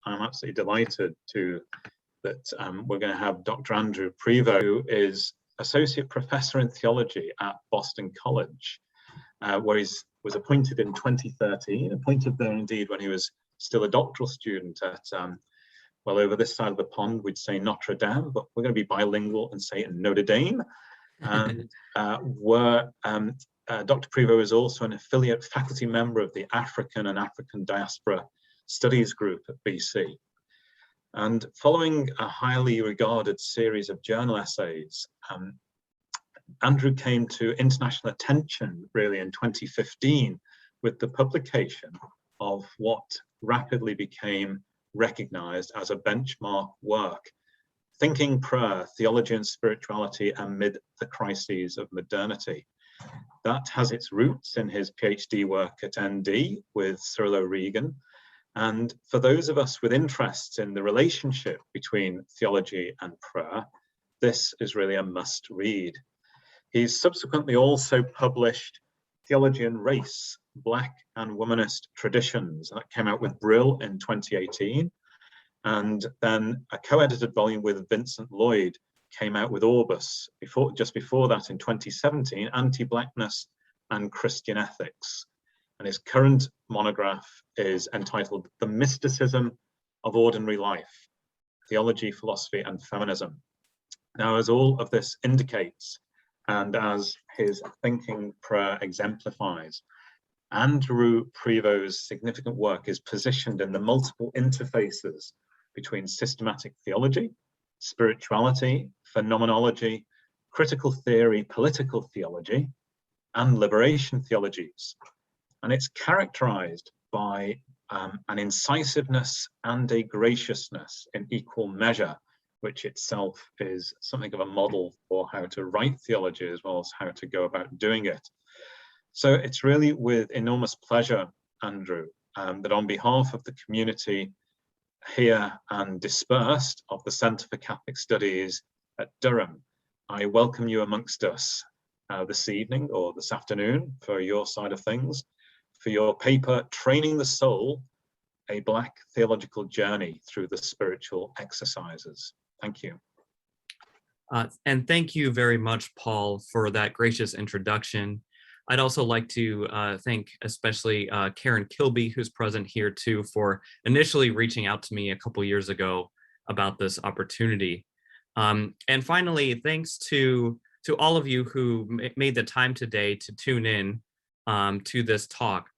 I'm absolutely delighted that we're going to have Dr. Andrew Prevot, who is Associate Professor in Theology at Boston College, where he was appointed in 2013, appointed there indeed when he was still a doctoral student at, well, over this side of the pond, we'd say Notre Dame, but we're going to be bilingual and say Notre Dame. And Dr. Prevot is also an affiliate faculty member of the African and African Diaspora Studies Group at BC. And following a highly regarded series of journal essays, Andrew came to international attention really in 2015 with the publication of what rapidly became recognized as a benchmark work, Thinking Prayer, Theology and Spirituality Amid the Crises of Modernity. That has its roots in his PhD work at ND with Cyril O'Regan. And for those of us with interests in the relationship between theology and prayer, this is really a must read. He's subsequently also published Theology and Race, Black and Womanist Traditions. That came out with Brill in 2018. And then a co-edited volume with Vincent Lloyd came out with Orbis, just before that in 2017, Anti-Blackness and Christian Ethics. And his current monograph is entitled The Mysticism of Ordinary Life, Theology, Philosophy and Feminism. Now, as all of this indicates, and as his Thinking Prayer exemplifies, Andrew Prevot's significant work is positioned in the multiple interfaces between systematic theology, spirituality, phenomenology, critical theory, political theology, and liberation theologies. And it's characterized by an incisiveness and a graciousness in equal measure, which itself is something of a model for how to write theology as well as how to go about doing it. So it's really with enormous pleasure, Andrew, that on behalf of the community here and dispersed of the Centre for Catholic Studies at Durham, I welcome you amongst us this evening or this afternoon for your side of things, for your paper, Training the Soul, a Black Theological Journey Through the Spiritual Exercises. Thank you. And thank you very much, Paul, for that gracious introduction. I'd also like to thank especially Karen Kilby, who's present here too, for initially reaching out to me a couple years ago about this opportunity. And finally, thanks to all of you who made the time today to tune in to this talk.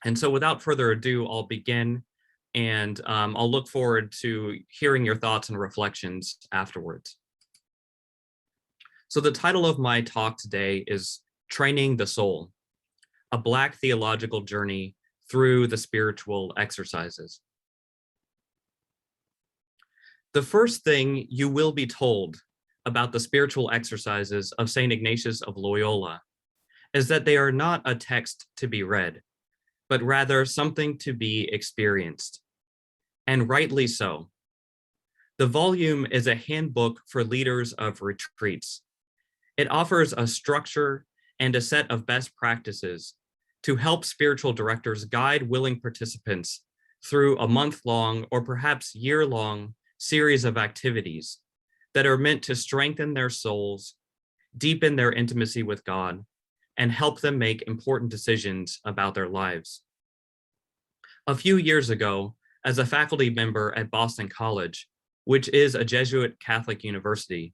And so without further ado, I'll begin, and I'll look forward to hearing your thoughts and reflections afterwards. So the title of my talk today is Training the Soul, a Black Theological Journey Through the Spiritual Exercises. The first thing you will be told about the spiritual exercises of St. Ignatius of Loyola is that they are not a text to be read, but rather something to be experienced, and rightly so. The volume is a handbook for leaders of retreats. It offers a structure and a set of best practices to help spiritual directors guide willing participants through a month-long or perhaps year-long series of activities that are meant to strengthen their souls, deepen their intimacy with God, and help them make important decisions about their lives. A few years ago, as a faculty member at Boston College, which is a Jesuit Catholic university,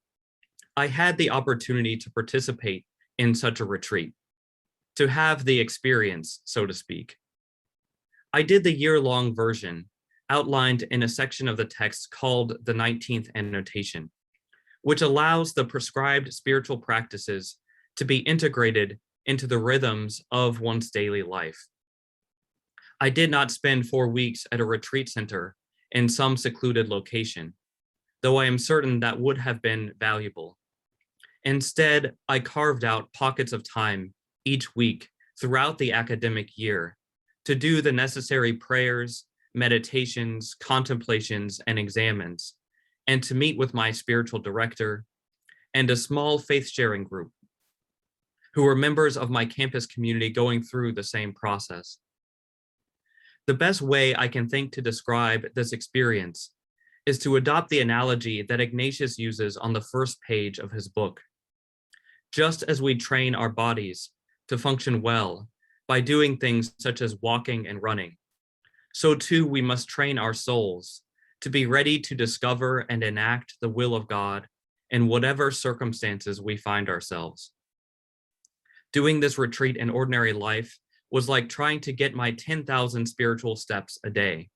I had the opportunity to participate in such a retreat, to have the experience, so to speak. I did the year-long version outlined in a section of the text called the 19th Annotation, which allows the prescribed spiritual practices to be integrated into the rhythms of one's daily life. I did not spend 4 weeks at a retreat center in some secluded location, though I am certain that would have been valuable. Instead, I carved out pockets of time each week throughout the academic year to do the necessary prayers, meditations, contemplations, and examines, and to meet with my spiritual director and a small faith-sharing group who were members of my campus community going through the same process. The best way I can think to describe this experience is to adopt the analogy that Ignatius uses on the first page of his book. Just as we train our bodies to function well by doing things such as walking and running, so too we must train our souls to be ready to discover and enact the will of God in whatever circumstances we find ourselves. Doing this retreat in ordinary life was like trying to get my 10,000 spiritual steps a day.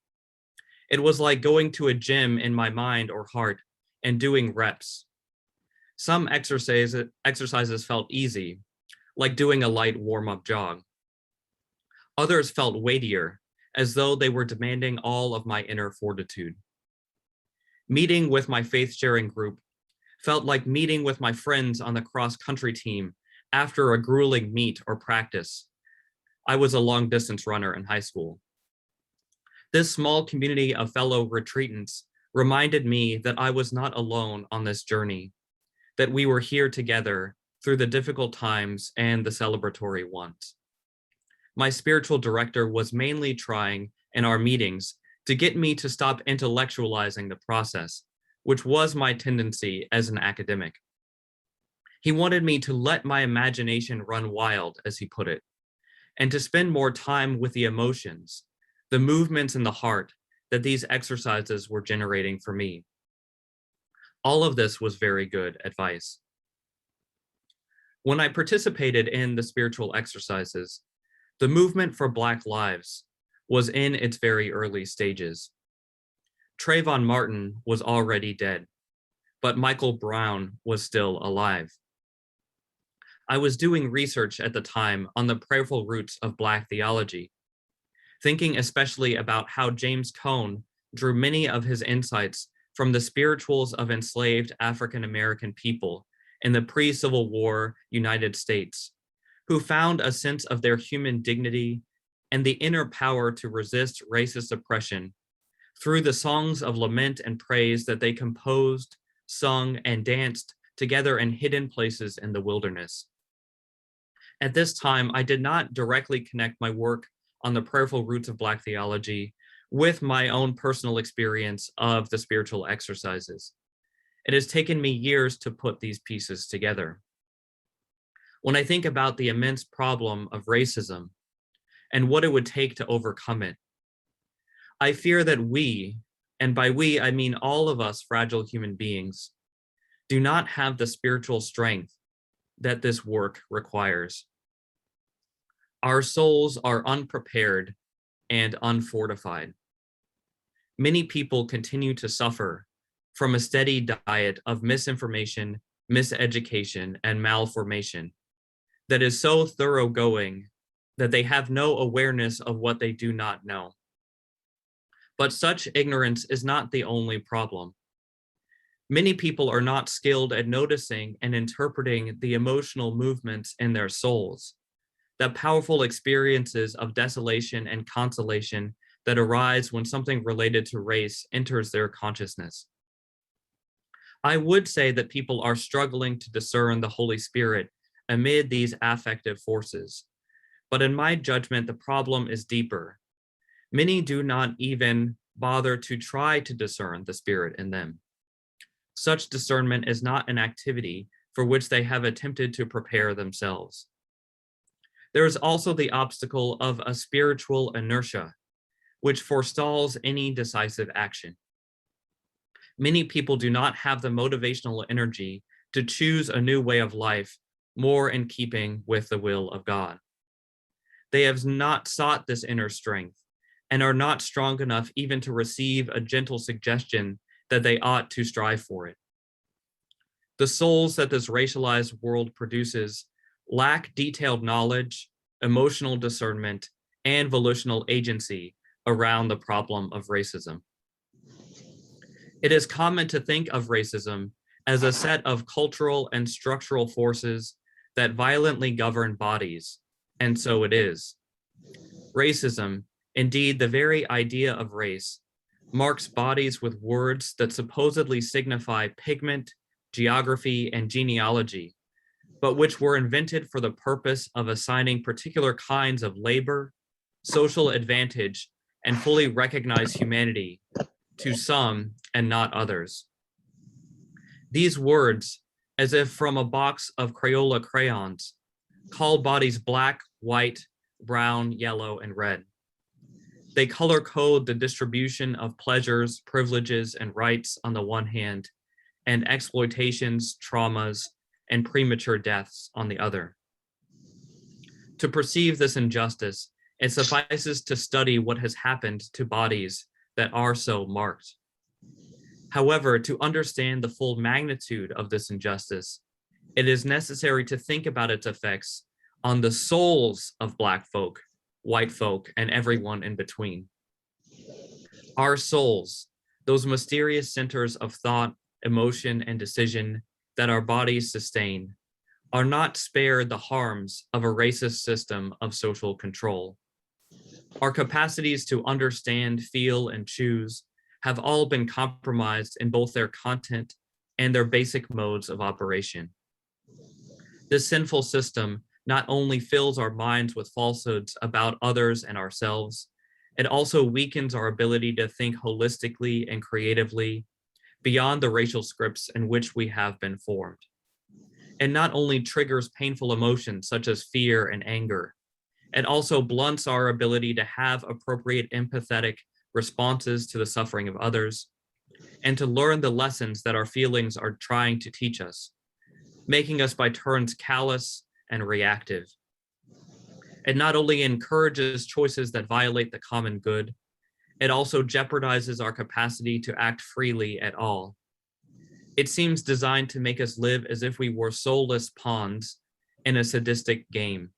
It was like going to a gym in my mind or heart and doing reps. Some exercises felt easy, like doing a light warm-up jog. Others felt weightier, as though they were demanding all of my inner fortitude. Meeting with my faith-sharing group felt like meeting with my friends on the cross-country team after a grueling meet or practice. I was a long-distance runner in high school. This small community of fellow retreatants reminded me that I was not alone on this journey, that we were here together through the difficult times and the celebratory ones. My spiritual director was mainly trying in our meetings to get me to stop intellectualizing the process, which was my tendency as an academic. He wanted me to let my imagination run wild, as he put it, and to spend more time with the emotions, the movements in the heart that these exercises were generating for me. All of this was very good advice. When I participated in the spiritual exercises, the movement for Black lives was in its very early stages. Trayvon Martin was already dead, but Michael Brown was still alive. I was doing research at the time on the prayerful roots of Black theology, thinking especially about how James Cone drew many of his insights from the spirituals of enslaved African American people in the pre-Civil War United States, who found a sense of their human dignity and the inner power to resist racist oppression through the songs of lament and praise that they composed, sung, and danced together in hidden places in the wilderness. At this time, I did not directly connect my work on the prayerful roots of Black theology with my own personal experience of the spiritual exercises. It has taken me years to put these pieces together. When I think about the immense problem of racism and what it would take to overcome it, I fear that we, and by we I mean all of us fragile human beings, do not have the spiritual strength that this work requires. Our souls are unprepared and unfortified. Many people continue to suffer from a steady diet of misinformation, miseducation, and malformation that is so thoroughgoing that they have no awareness of what they do not know. But such ignorance is not the only problem. Many people are not skilled at noticing and interpreting the emotional movements in their souls, the powerful experiences of desolation and consolation that arise when something related to race enters their consciousness. I would say that people are struggling to discern the Holy Spirit amid these affective forces, but in my judgment, the problem is deeper. Many do not even bother to try to discern the Spirit in them. Such discernment is not an activity for which they have attempted to prepare themselves. There is also the obstacle of a spiritual inertia, which forestalls any decisive action. Many people do not have the motivational energy to choose a new way of life more in keeping with the will of God. They have not sought this inner strength and are not strong enough even to receive a gentle suggestion that they ought to strive for it. The souls that this racialized world produces lack detailed knowledge, emotional discernment, and volitional agency around the problem of racism. It is common to think of racism as a set of cultural and structural forces that violently govern bodies, and so it is. Racism, indeed the very idea of race, marks bodies with words that supposedly signify pigment, geography, and genealogy, but which were invented for the purpose of assigning particular kinds of labor, social advantage, and fully recognize humanity to some and not others. These words, as if from a box of Crayola crayons, call bodies black, white, brown, yellow, and red. They color code the distribution of pleasures, privileges, and rights on the one hand, and exploitations, traumas, and premature deaths on the other. To perceive this injustice, it suffices to study what has happened to bodies that are so marked. However, to understand the full magnitude of this injustice, it is necessary to think about its effects on the souls of Black folk, white folk, and everyone in between. Our souls, those mysterious centers of thought, emotion, and decision that our bodies sustain, are not spared the harms of a racist system of social control. Our capacities to understand, feel, and choose have all been compromised in both their content and their basic modes of operation. This sinful system not only fills our minds with falsehoods about others and ourselves, it also weakens our ability to think holistically and creatively beyond the racial scripts in which we have been formed. It not only triggers painful emotions such as fear and anger, it also blunts our ability to have appropriate empathetic responses to the suffering of others and to learn the lessons that our feelings are trying to teach us, making us by turns callous and reactive. It not only encourages choices that violate the common good, it also jeopardizes our capacity to act freely at all. It seems designed to make us live as if we were soulless pawns in a sadistic game.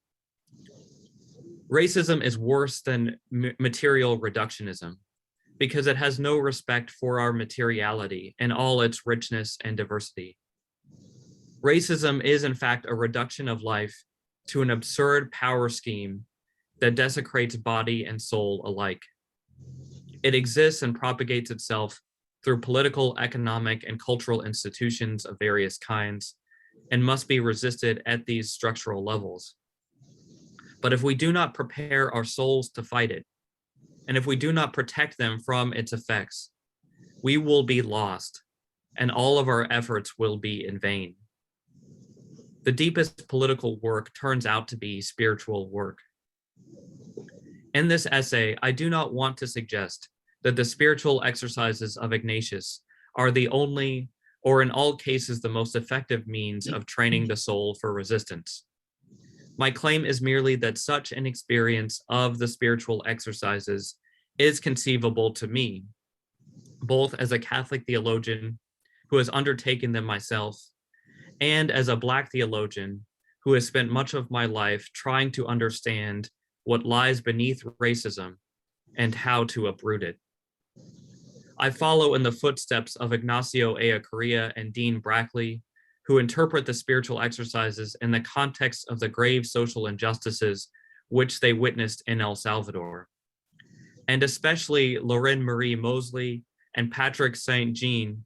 Racism is worse than material reductionism because it has no respect for our materiality in all its richness and diversity. Racism is, in fact, a reduction of life to an absurd power scheme that desecrates body and soul alike. It exists and propagates itself through political, economic, and cultural institutions of various kinds, and must be resisted at these structural levels. But if we do not prepare our souls to fight it, and if we do not protect them from its effects, we will be lost, and all of our efforts will be in vain. The deepest political work turns out to be spiritual work. In this essay, I do not want to suggest that the spiritual exercises of Ignatius are the only, or in all cases, the most effective means of training the soul for resistance. My claim is merely that such an experience of the spiritual exercises is conceivable to me, both as a Catholic theologian who has undertaken them myself, and as a Black theologian who has spent much of my life trying to understand what lies beneath racism and how to uproot it. I follow in the footsteps of Ignacio Ellacuría and Dean Brackley, who interpret the spiritual exercises in the context of the grave social injustices which they witnessed in El Salvador, and especially Lauren Marie Mosley and Patrick St. Jean,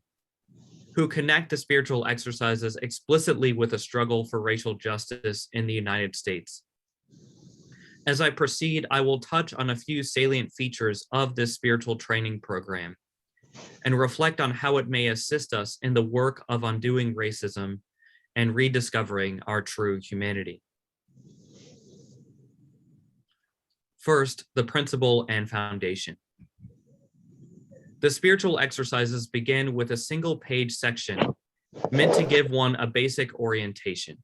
who connect the spiritual exercises explicitly with a struggle for racial justice in the United States. As I proceed, I will touch on a few salient features of this spiritual training program and reflect on how it may assist us in the work of undoing racism and rediscovering our true humanity. First, the principle and foundation. The spiritual exercises begin with a single-page section meant to give one a basic orientation.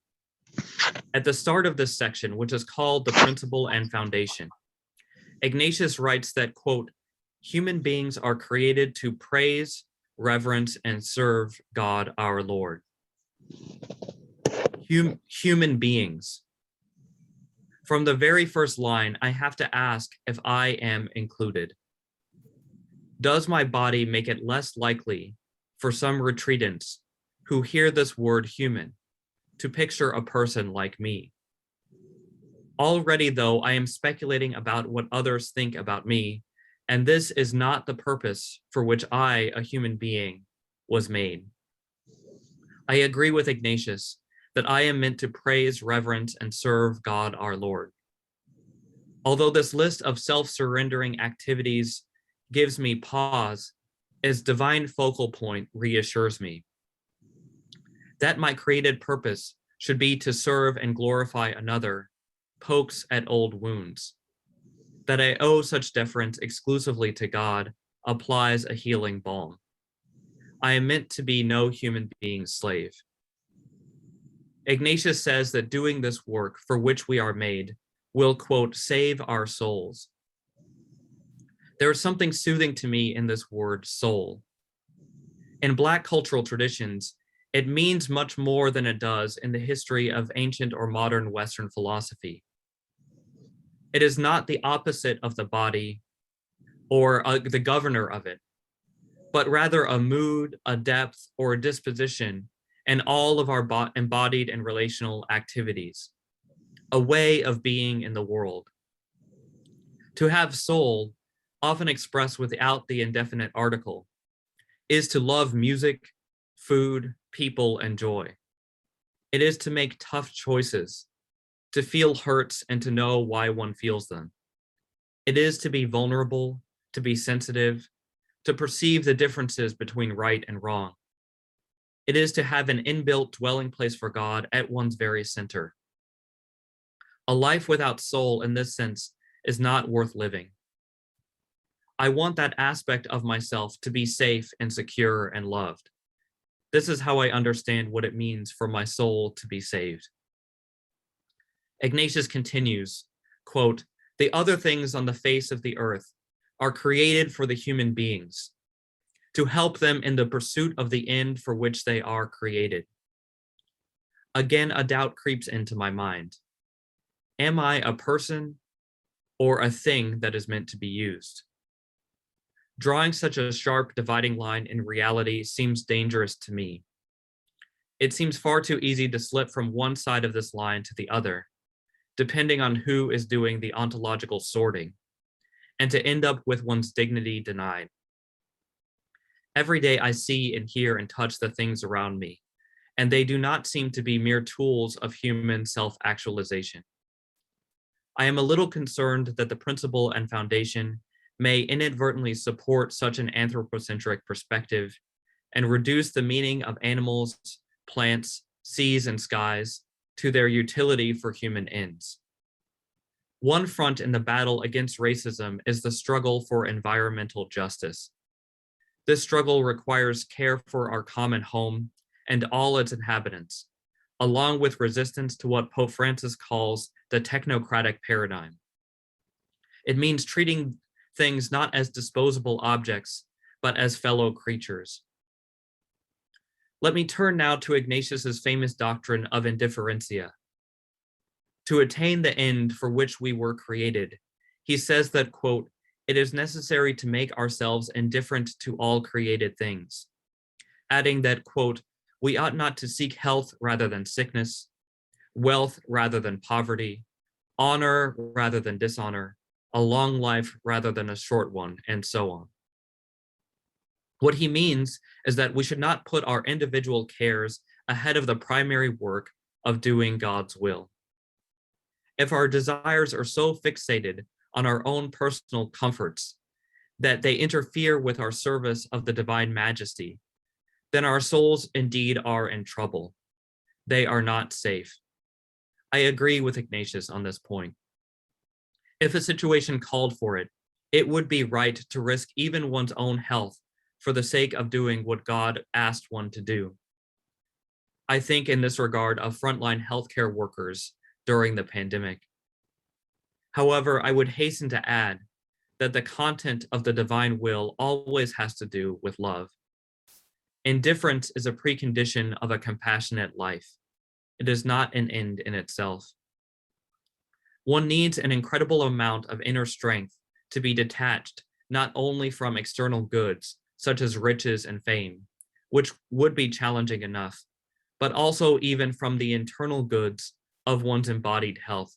At the start of this section, which is called the principle and foundation, Ignatius writes that, quote, human beings are created to praise, reverence, and serve God our Lord. Human beings. From the very first line, I have to ask if I am included. Does my body make it less likely for some retreatants who hear this word human to picture a person like me? Already, though, I am speculating about what others think about me, and this is not the purpose for which I, a human being, was made. I agree with Ignatius that I am meant to praise, reverence, and serve God our Lord. Although this list of self-surrendering activities gives me pause, its divine focal point reassures me that my created purpose should be to serve and glorify another, pokes at old wounds. That I owe such deference exclusively to God applies a healing balm. I am meant to be no human being's slave. Ignatius says that doing this work for which we are made will, quote, save our souls. There is something soothing to me in this word soul. In Black cultural traditions, it means much more than it does in the history of ancient or modern Western philosophy. It is not the opposite of the body or the governor of it, but rather a mood, a depth, or a disposition in all of our embodied and relational activities, a way of being in the world. To have soul, often expressed without the indefinite article, is to love music, food, people, and joy. It is to make tough choices, to feel hurts and to know why one feels them. It is to be vulnerable, to be sensitive, to perceive the differences between right and wrong. It is to have an inbuilt dwelling place for God at one's very center. A life without soul in this sense is not worth living. I want that aspect of myself to be safe and secure and loved. This is how I understand what it means for my soul to be saved. Ignatius continues, quote, the other things on the face of the earth are created for the human beings, to help them in the pursuit of the end for which they are created. Again, a doubt creeps into my mind. Am I a person or a thing that is meant to be used? Drawing such a sharp dividing line in reality seems dangerous to me. It seems far too easy to slip from one side of this line to the other, depending on who is doing the ontological sorting, and to end up with one's dignity denied. Every day I see and hear and touch the things around me, and they do not seem to be mere tools of human self-actualization. I am a little concerned that the principle and foundation may inadvertently support such an anthropocentric perspective and reduce the meaning of animals, plants, seas, and skies to their utility for human ends. One front in the battle against racism is the struggle for environmental justice. This struggle requires care for our common home and all its inhabitants, along with resistance to what Pope Francis calls the technocratic paradigm. It means treating things not as disposable objects, but as fellow creatures. Let me turn now to Ignatius's famous doctrine of indifferencia. To attain the end for which we were created, he says that, quote, it is necessary to make ourselves indifferent to all created things, adding that, quote, we ought not to seek health rather than sickness, wealth rather than poverty, honor rather than dishonor, a long life rather than a short one, and so on. What he means is that we should not put our individual cares ahead of the primary work of doing God's will. If our desires are so fixated on our own personal comforts that they interfere with our service of the divine majesty, then our souls indeed are in trouble. They are not safe. I agree with Ignatius on this point. If a situation called for it, it would be right to risk even one's own health for the sake of doing what God asked one to do. I think in this regard of frontline healthcare workers during the pandemic. However, I would hasten to add that the content of the divine will always has to do with love. Indifference is a precondition of a compassionate life. It is not an end in itself. One needs an incredible amount of inner strength to be detached not only from external goods, such as riches and fame, which would be challenging enough, but also even from the internal goods of one's embodied health.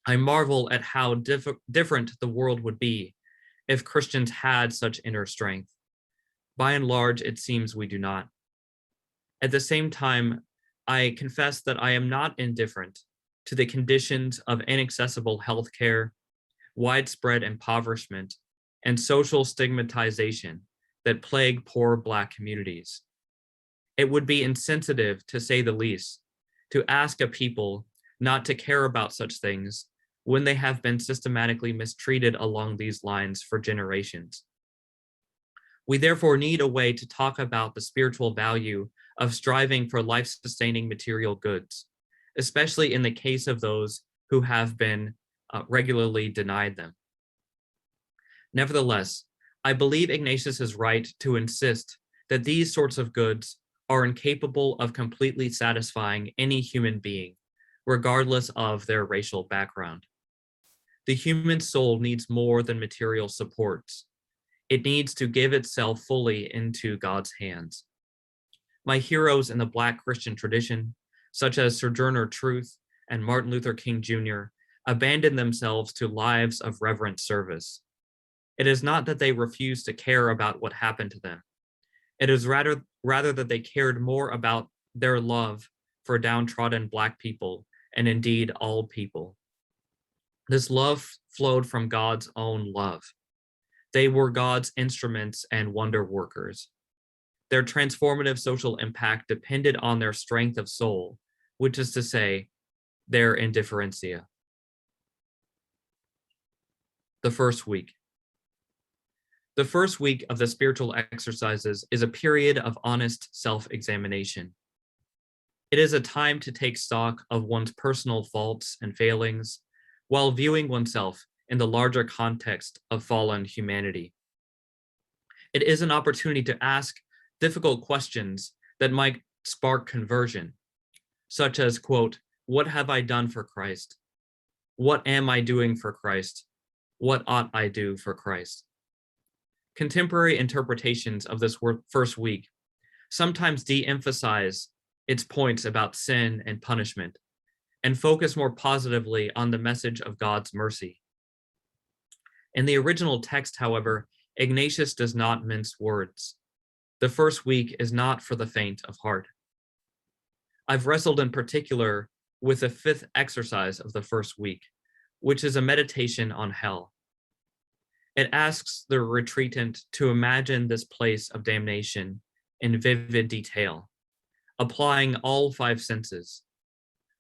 I marvel at how different the world would be if Christians had such inner strength. By and large, it seems we do not. At the same time, I confess that I am not indifferent to the conditions of inaccessible healthcare, widespread impoverishment, and social stigmatization that plague poor Black communities. It would be insensitive, to say the least, to ask a people not to care about such things when they have been systematically mistreated along these lines for generations. We therefore need a way to talk about the spiritual value of striving for life-sustaining material goods, especially in the case of those who have been regularly denied them. Nevertheless, I believe Ignatius is right to insist that these sorts of goods are incapable of completely satisfying any human being, regardless of their racial background. The human soul needs more than material supports. It needs to give itself fully into God's hands. My heroes in the Black Christian tradition, such as Sojourner Truth and Martin Luther King Jr., abandoned themselves to lives of reverent service. It is not that they refused to care about what happened to them. It is rather that they cared more about their love for downtrodden Black people, and indeed all people. This love flowed from God's own love. They were God's instruments and wonder workers. Their transformative social impact depended on their strength of soul, which is to say, their indifferencia. The first week. The first week of the spiritual exercises is a period of honest self-examination. It is a time to take stock of one's personal faults and failings while viewing oneself in the larger context of fallen humanity. It is an opportunity to ask difficult questions that might spark conversion, such as, quote, "What have I done for Christ? What am I doing for Christ? What ought I do for Christ?" Contemporary interpretations of this first week sometimes de-emphasize its points about sin and punishment and focus more positively on the message of God's mercy. In the original text, however, Ignatius does not mince words. The first week is not for the faint of heart. I've wrestled in particular with the fifth exercise of the first week, which is a meditation on hell. It asks the retreatant to imagine this place of damnation in vivid detail, applying all five senses,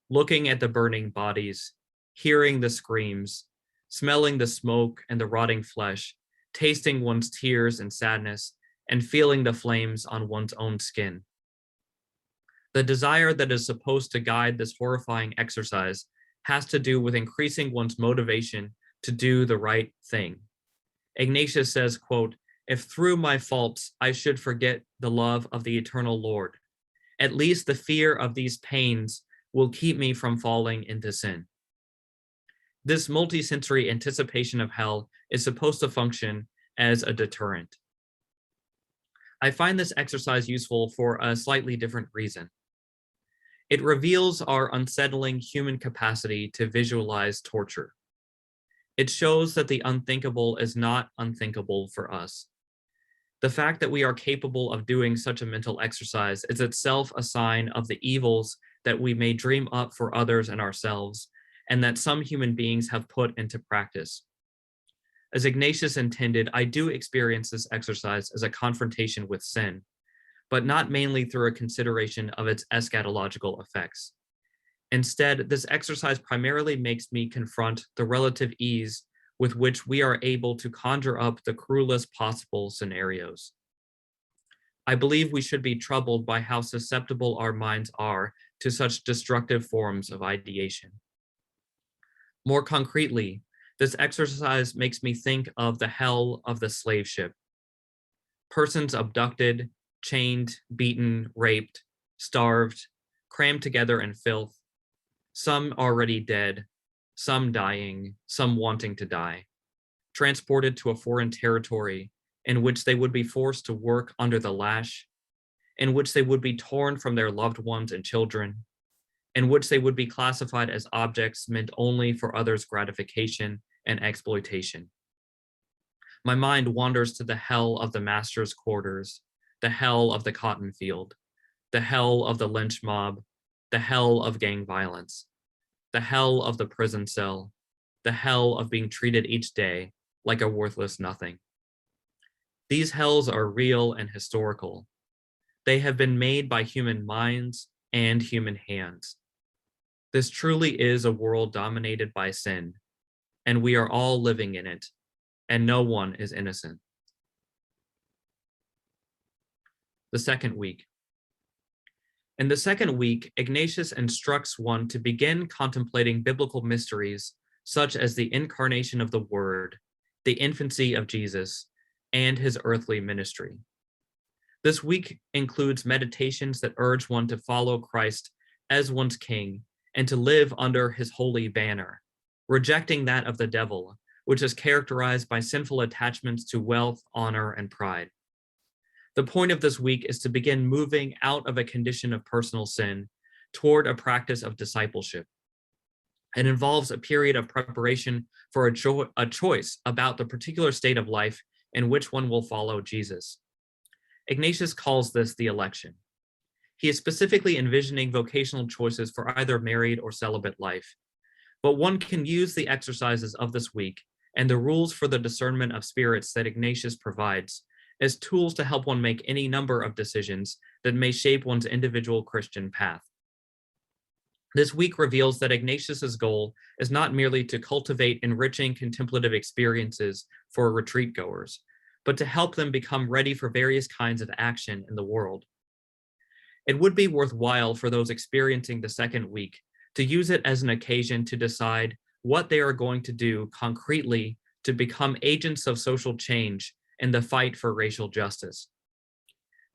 looking at the burning bodies, hearing the screams, smelling the smoke and the rotting flesh, tasting one's tears and sadness, and feeling the flames on one's own skin. The desire that is supposed to guide this horrifying exercise has to do with increasing one's motivation to do the right thing. Ignatius says, quote, "If through my faults I should forget the love of the eternal Lord, at least the fear of these pains will keep me from falling into sin." This multisensory anticipation of hell is supposed to function as a deterrent. I find this exercise useful for a slightly different reason. It reveals our unsettling human capacity to visualize torture. It shows that the unthinkable is not unthinkable for us. The fact that we are capable of doing such a mental exercise is itself a sign of the evils that we may dream up for others and ourselves, and that some human beings have put into practice. As Ignatius intended, I do experience this exercise as a confrontation with sin, but not mainly through a consideration of its eschatological effects. Instead, this exercise primarily makes me confront the relative ease with which we are able to conjure up the cruelest possible scenarios. I believe we should be troubled by how susceptible our minds are to such destructive forms of ideation. More concretely, this exercise makes me think of the hell of the slave ship. Persons abducted, chained, beaten, raped, starved, crammed together in filth, some already dead, some dying, some wanting to die, transported to a foreign territory in which they would be forced to work under the lash, in which they would be torn from their loved ones and children, in which they would be classified as objects meant only for others' gratification and exploitation. My mind wanders to the hell of the master's quarters, the hell of the cotton field, the hell of the lynch mob, the hell of gang violence. the hell of the prison cell, the hell of being treated each day like a worthless nothing. These hells are real and historical. They have been made by human minds and human hands. This truly is a world dominated by sin, and we are all living in it, and no one is innocent. The second week. In the second week, Ignatius instructs one to begin contemplating biblical mysteries such as the incarnation of the Word, the infancy of Jesus, and his earthly ministry. This week includes meditations that urge one to follow Christ as one's king and to live under his holy banner, rejecting that of the devil, which is characterized by sinful attachments to wealth, honor, and pride. The point of this week is to begin moving out of a condition of personal sin toward a practice of discipleship. It involves a period of preparation for a choice about the particular state of life in which one will follow Jesus. Ignatius calls this the election. He is specifically envisioning vocational choices for either married or celibate life, but one can use the exercises of this week and the rules for the discernment of spirits that Ignatius provides as tools to help one make any number of decisions that may shape one's individual Christian path. This week reveals that Ignatius's goal is not merely to cultivate enriching contemplative experiences for retreat goers, but to help them become ready for various kinds of action in the world. It would be worthwhile for those experiencing the second week to use it as an occasion to decide what they are going to do concretely to become agents of social change in the fight for racial justice.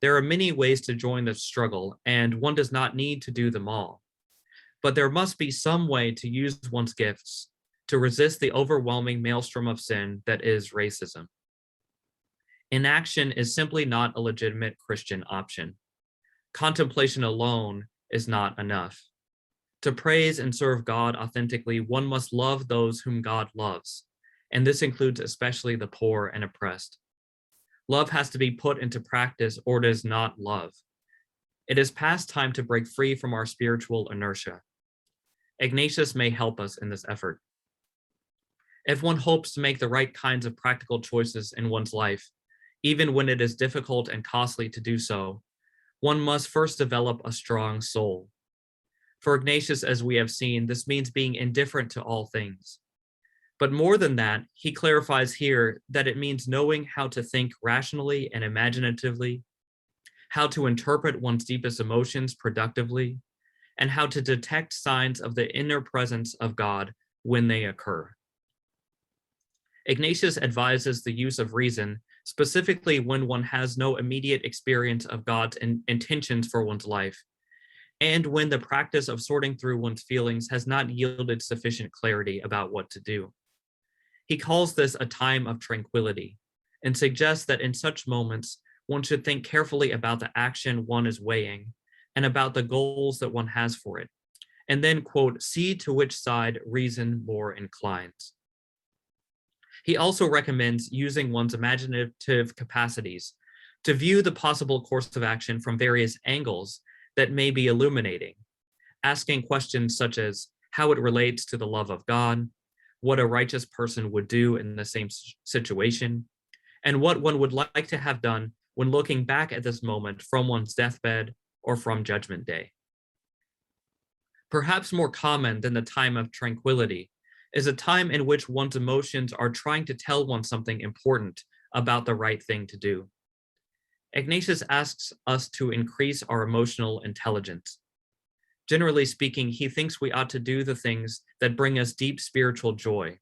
There are many ways to join the struggle, and one does not need to do them all. But there must be some way to use one's gifts to resist the overwhelming maelstrom of sin that is racism. Inaction is simply not a legitimate Christian option. Contemplation alone is not enough. To praise and serve God authentically, one must love those whom God loves, and this includes especially the poor and oppressed. Love has to be put into practice, or it is not love. It is past time to break free from our spiritual inertia. Ignatius may help us in this effort. If one hopes to make the right kinds of practical choices in one's life, even when it is difficult and costly to do so, one must first develop a strong soul. For Ignatius, as we have seen, this means being indifferent to all things. But more than that, he clarifies here that it means knowing how to think rationally and imaginatively, how to interpret one's deepest emotions productively, and how to detect signs of the inner presence of God when they occur. Ignatius advises the use of reason, specifically when one has no immediate experience of God's intentions for one's life, and when the practice of sorting through one's feelings has not yielded sufficient clarity about what to do. He calls this a time of tranquility and suggests that in such moments, one should think carefully about the action one is weighing and about the goals that one has for it, and then, quote, see to which side reason more inclines. He also recommends using one's imaginative capacities to view the possible course of action from various angles that may be illuminating, asking questions such as how it relates to the love of God, what a righteous person would do in the same situation, and what one would like to have done when looking back at this moment from one's deathbed or from Judgment Day. Perhaps more common than the time of tranquility is a time in which one's emotions are trying to tell one something important about the right thing to do. Ignatius asks us to increase our emotional intelligence. Generally speaking, he thinks we ought to do the things that bring us deep spiritual joy,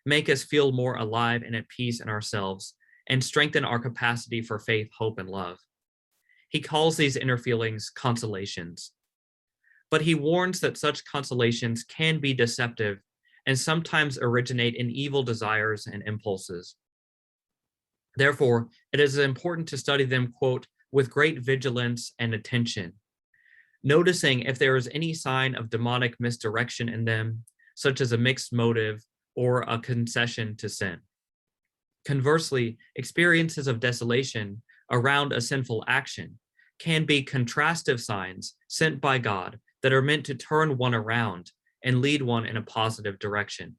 make us feel more alive and at peace in ourselves, and strengthen our capacity for faith, hope, and love. He calls these inner feelings consolations. But he warns that such consolations can be deceptive and sometimes originate in evil desires and impulses. Therefore, it is important to study them, quote, with great vigilance and attention, noticing if there is any sign of demonic misdirection in them, such as a mixed motive or a concession to sin. Conversely, experiences of desolation around a sinful action can be contrastive signs sent by God that are meant to turn one around and lead one in a positive direction.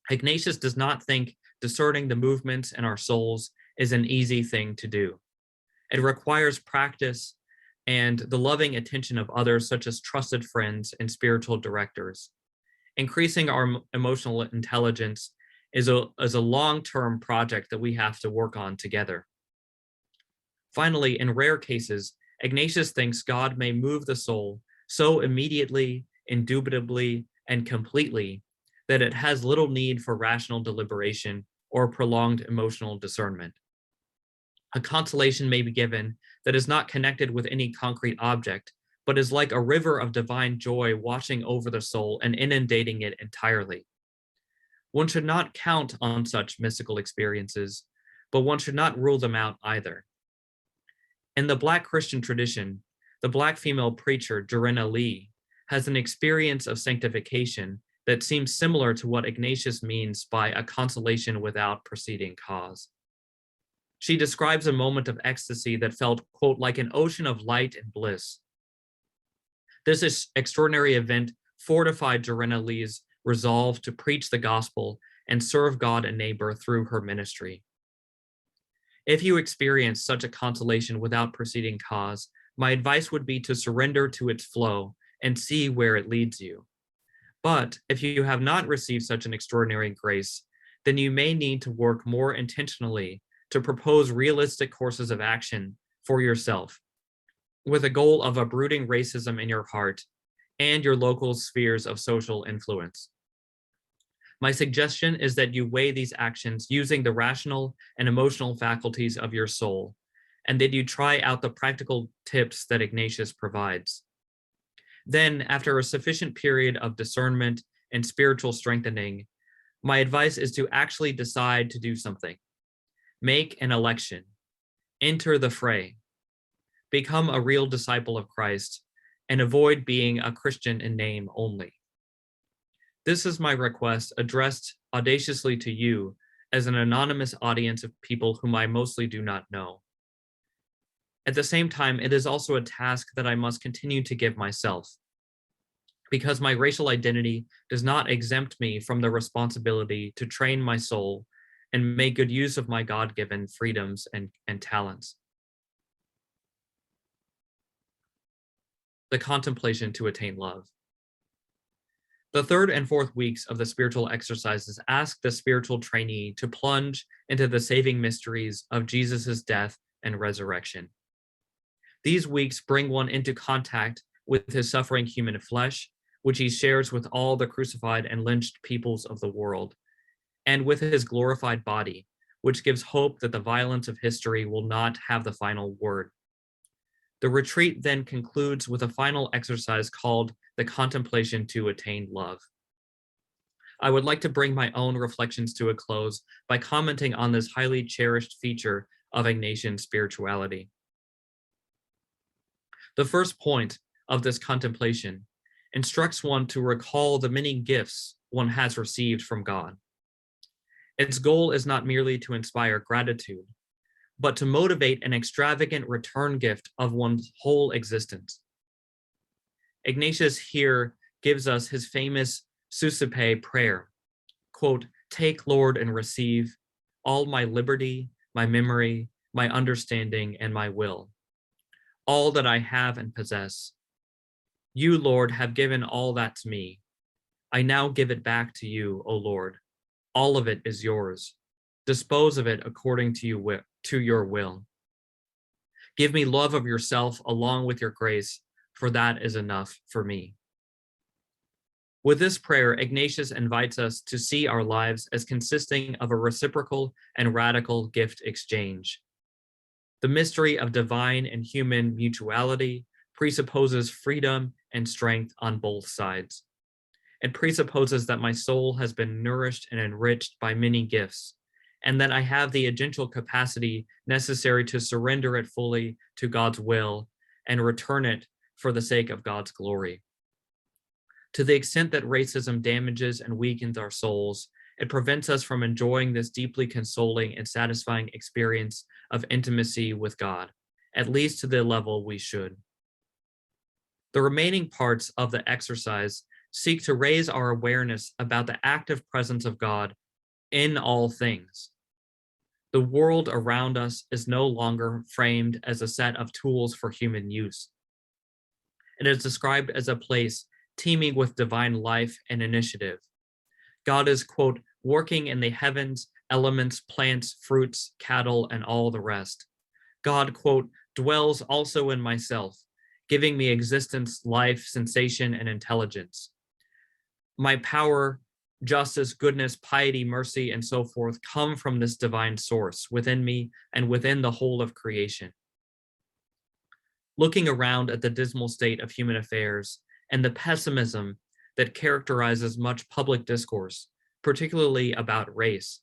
Ignatius does not think discerning the movements in our souls is an easy thing to do. It requires practice and the loving attention of others, such as trusted friends and spiritual directors. Increasing our emotional intelligence is a long-term project that we have to work on together. Finally, in rare cases, Ignatius thinks God may move the soul so immediately, indubitably, and completely that it has little need for rational deliberation or prolonged emotional discernment. A consolation may be given that is not connected with any concrete object, but is like a river of divine joy washing over the soul and inundating it entirely. One should not count on such mystical experiences, but one should not rule them out either. In the Black Christian tradition, the Black female preacher, Joanna Lee, has an experience of sanctification that seems similar to what Ignatius means by a consolation without preceding cause. She describes a moment of ecstasy that felt, quote, like an ocean of light and bliss. This extraordinary event fortified Joanna Lee's resolve to preach the gospel and serve God and neighbor through her ministry. If you experience such a consolation without preceding cause, my advice would be to surrender to its flow and see where it leads you. But if you have not received such an extraordinary grace, then you may need to work more intentionally to propose realistic courses of action for yourself, with a goal of uprooting racism in your heart and your local spheres of social influence. My suggestion is that you weigh these actions using the rational and emotional faculties of your soul, and that you try out the practical tips that Ignatius provides. Then, after a sufficient period of discernment and spiritual strengthening, my advice is to actually decide to do something. Make an election. Enter the fray. Become a real disciple of Christ, and avoid being a Christian in name only. This is my request addressed audaciously to you as an anonymous audience of people whom I mostly do not know. At the same time, it is also a task that I must continue to give myself, because my racial identity does not exempt me from the responsibility to train my soul and make good use of my God-given freedoms and talents. The contemplation to attain love. The third and fourth weeks of the spiritual exercises ask the spiritual trainee to plunge into the saving mysteries of Jesus' death and resurrection. These weeks bring one into contact with his suffering human flesh, which he shares with all the crucified and lynched peoples of the world, and with his glorified body, which gives hope that the violence of history will not have the final word. The retreat then concludes with a final exercise called the contemplation to attain love. I would like to bring my own reflections to a close by commenting on this highly cherished feature of Ignatian spirituality. The first point of this contemplation instructs one to recall the many gifts one has received from God. Its goal is not merely to inspire gratitude, but to motivate an extravagant return gift of one's whole existence. Ignatius here gives us his famous Suscipe prayer, quote, "Take, Lord, and receive all my liberty, my memory, my understanding, and my will, all that I have and possess. You, Lord, have given all that to me. I now give it back to you, O Lord. All of it is yours. Dispose of it according to your will. Give me love of yourself along with your grace, for that is enough for me." With this prayer, Ignatius invites us to see our lives as consisting of a reciprocal and radical gift exchange. The mystery of divine and human mutuality presupposes freedom and strength on both sides. It presupposes that my soul has been nourished and enriched by many gifts, and that I have the agential capacity necessary to surrender it fully to God's will and return it for the sake of God's glory. To the extent that racism damages and weakens our souls, it prevents us from enjoying this deeply consoling and satisfying experience of intimacy with God, at least to the level we should. The remaining parts of the exercise seek to raise our awareness about the active presence of God in all things. The world around us is no longer framed as a set of tools for human use. It is described as a place teeming with divine life and initiative. God is, quote, working in the heavens, elements, plants, fruits, cattle, and all the rest. God, quote, dwells also in myself, giving me existence, life, sensation, and intelligence. My power, justice, goodness, piety, mercy, and so forth come from this divine source within me and within the whole of creation. Looking around at the dismal state of human affairs and the pessimism that characterizes much public discourse, particularly about race,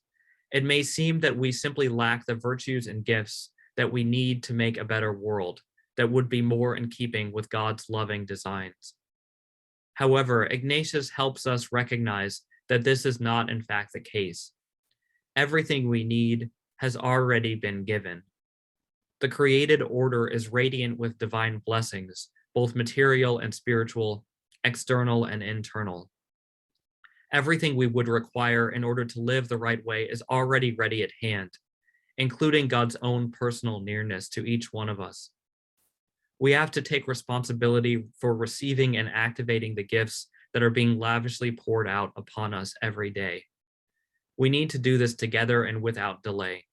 it may seem that we simply lack the virtues and gifts that we need to make a better world that would be more in keeping with God's loving designs. However, Ignatius helps us recognize that this is not in fact the case. Everything we need has already been given. The created order is radiant with divine blessings, both material and spiritual, external and internal. Everything we would require in order to live the right way is already ready at hand, including God's own personal nearness to each one of us. We have to take responsibility for receiving and activating the gifts that are being lavishly poured out upon us every day. We need to do this together and without delay.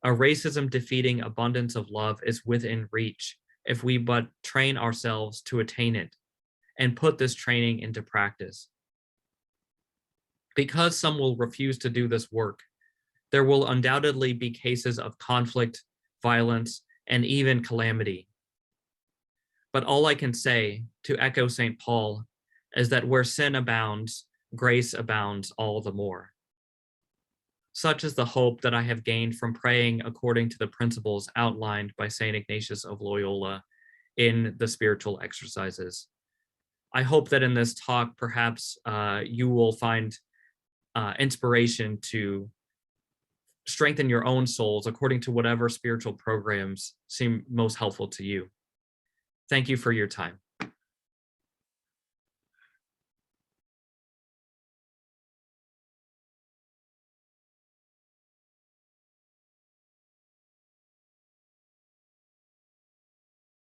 A racism-defeating abundance of love is within reach if we but train ourselves to attain it and put this training into practice. Because some will refuse to do this work, there will undoubtedly be cases of conflict, violence, and even calamity. But all I can say, to echo St. Paul, is that where sin abounds, grace abounds all the more. Such is the hope that I have gained from praying according to the principles outlined by St. Ignatius of Loyola in the spiritual exercises. I hope that in this talk, perhaps you will find inspiration to strengthen your own souls according to whatever spiritual programs seem most helpful to you. Thank you for your time.